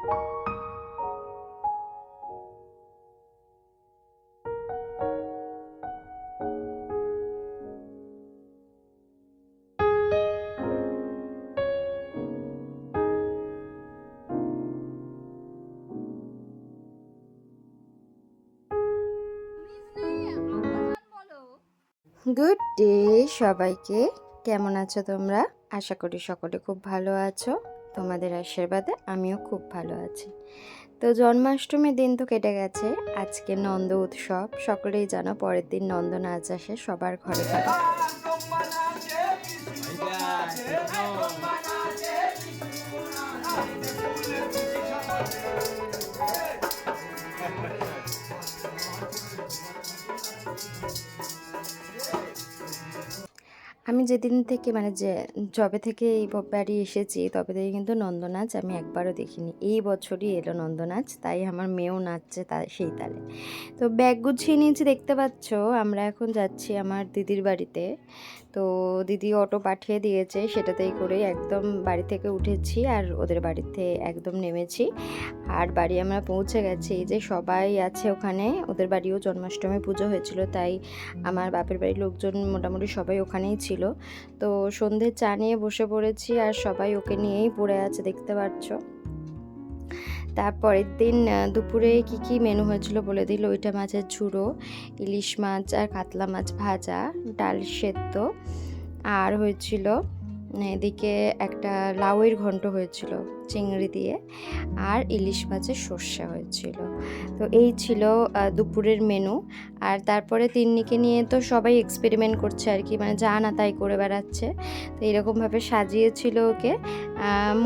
Good day সবাইকে, কেমন আছো তোমরা? আশা করি সকলে খুব ভালো আছো। তোমাদের আশীর্বাদে আমিও খুব ভালো আছি। তো জন্মাষ্টমীর দিন তো কেটে গেছে, আজকে নন্দ উৎসব। সকলেই জানো পরের দিন নন্দ নাচ আসে সবার ঘরে ঘরে। আমি যেদিন থেকে যবে থেকে এই বাড়ি এসেছি তবে থেকে কিন্তু নন্দনাচ আমি একবারও দেখিনি। এই বছরই এলো নন্দনাচ, তাই আমার মেয়েও নাচছে সেই তালে। তো ব্যাগ গুছিয়ে নিয়েছি, দেখতে পাচ্ছ। আমরা এখন যাচ্ছি আমার দিদির বাড়িতে। তো দিদি অটো পাঠিয়ে দিয়েছে, সেটাতেই করে একদম বাড়ি থেকে উঠেছি আর ওদের বাড়িতে একদম নেমেছি। আর বাড়ি আমরা পৌঁছে গেছি। এই যে সবাই আছে ওখানে, ওদের বাড়িও জন্মাষ্টমী পুজো হয়েছিল, তাই আমার বাপের বাড়ির লোকজন মোটামুটি সবাই ওখানেই ছিল। তো সন্ধ্যে চা নিয়ে বসে পড়েছি আর সবাই ওকে নিয়েই পড়ে আছে, দেখতে পাচ্ছ। তারপরের দিন দুপুরে কি কি মেনু হয়েছিল বলে দিল। ওইটা মাছের ঝুড়ো, ইলিশ মাছ আর কাতলা মাছ ভাজা, ডাল সেদ্ধ, আর হয়েছিল এদিকে একটা লাউয়ের ঘন্ট হয়েছিল চিংড়ি দিয়ে, আর ইলিশ মাছের সর্ষে হয়েছিল। তো এই ছিল দুপুরের মেনু। আর তারপরে তিন্নিকে নিয়ে তো সবাই এক্সপেরিমেন্ট করছে আর কি, যা না তাই করে বেড়াচ্ছে। তো এরকমভাবে সাজিয়েছিল ওকে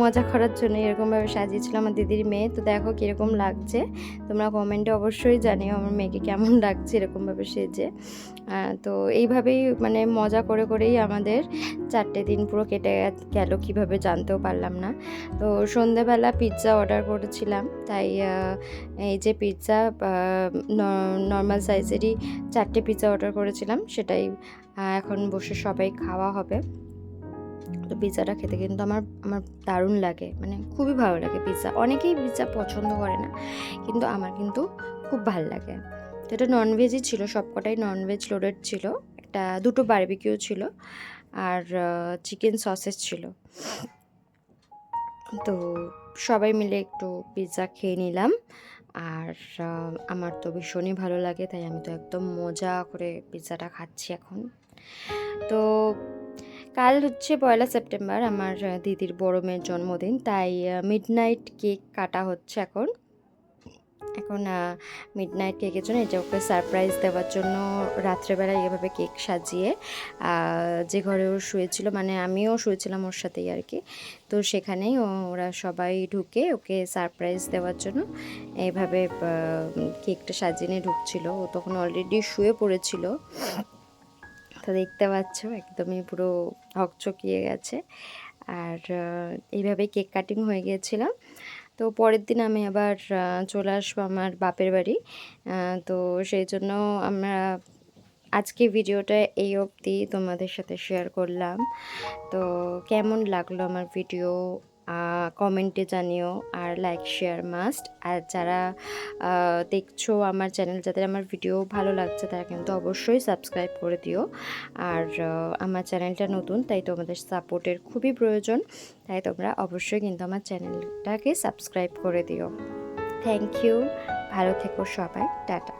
মজা করার জন্য, এরকমভাবে সাজিয়েছিল আমার দিদির মেয়ে। তো দেখো কীরকম লাগছে, তোমরা কমেন্টে অবশ্যই জানিও আমার মেয়েকে কেমন লাগছে এরকমভাবে সেজে। তো এইভাবেই মজা করে করেই আমাদের 4টে দিন পুরো কেটে গেল, কীভাবে জানতেও পারলাম না। তো সন্ধেবেলা পিৎজা অর্ডার করেছিলাম, তাই এই যে পিৎজা নর্মাল সাইজেরই 4টে পিৎজা অর্ডার করেছিলাম, সেটাই এখন বসে সবাই খাওয়া হবে। তো পিৎজাটা খেতে কিন্তু আমার দারুণ লাগে, খুবই ভালো লাগে পিৎজা। অনেকেই পিৎজা পছন্দ করে না, কিন্তু আমার কিন্তু খুব ভালো লাগে। তো এটা ননভেজই ছিল, সবকটাই ননভেজ লোডেড ছিল। দুটো বারবিকিউ ছিল আর চিকেন সসেজ ছিল। তো সবাই মিলে একটু পিৎজা খেয়ে নিলাম। আর আমার তো ভীষণই ভালো লাগে, তাই আমি তো একদম মজা করে পিৎজাটা খাচ্ছি এখন। তো কাল হচ্ছে 1 সেপ্টেম্বর, আমার দিদির বড় মেয়ের জন্মদিন, তাই মিডনাইট কেক কাটা হচ্ছে এখন। মিডনাইট কেকের জন্য এটা ওকে সারপ্রাইজ দেওয়ার জন্য রাত্রেবেলায় এভাবে কেক সাজিয়ে যে ঘরে ও শুয়েছিল, আমিও শুয়েছিলাম ওর সাথেই আর কি। তো সেখানেই ওরা সবাই ঢুকে ওকে সারপ্রাইজ দেওয়ার জন্য এইভাবে কেকটা সাজিয়ে নিয়ে ঢুকছিল। ও তখন অলরেডি শুয়ে পড়েছিল। তো দেখতে পাচ্ছ একদমই পুরো হকচকিয়ে গেছে। আর এইভাবে কেক কাটিং হয়ে গিয়েছিলাম। তো পরের দিন আমি আবার চলে আসবো আমার বাপের বাড়ি। তো সেই জন্য আমরা আজকে ভিডিওটা এই অবধি তোমাদের সাথে শেয়ার করলাম। তো কেমন লাগলো আমার ভিডিও কমেন্টে জানিও, আর লাইক শেয়ার মাস্ট। আর যারা দেখছো আমার চ্যানেল, যাদের আমার ভিডিও ভালো লাগছে তারা কিন্তু অবশ্যই সাবস্ক্রাইব করে দিও। আর আমার চ্যানেলটা নতুন, তাই তোমাদের সাপোর্টের খুবই প্রয়োজন, তাই তোমরা অবশ্যই কিন্তু আমার চ্যানেলটাকে সাবস্ক্রাইব করে দিও। থ্যাংক ইউ, ভালো থেকো সবাই, টাটা।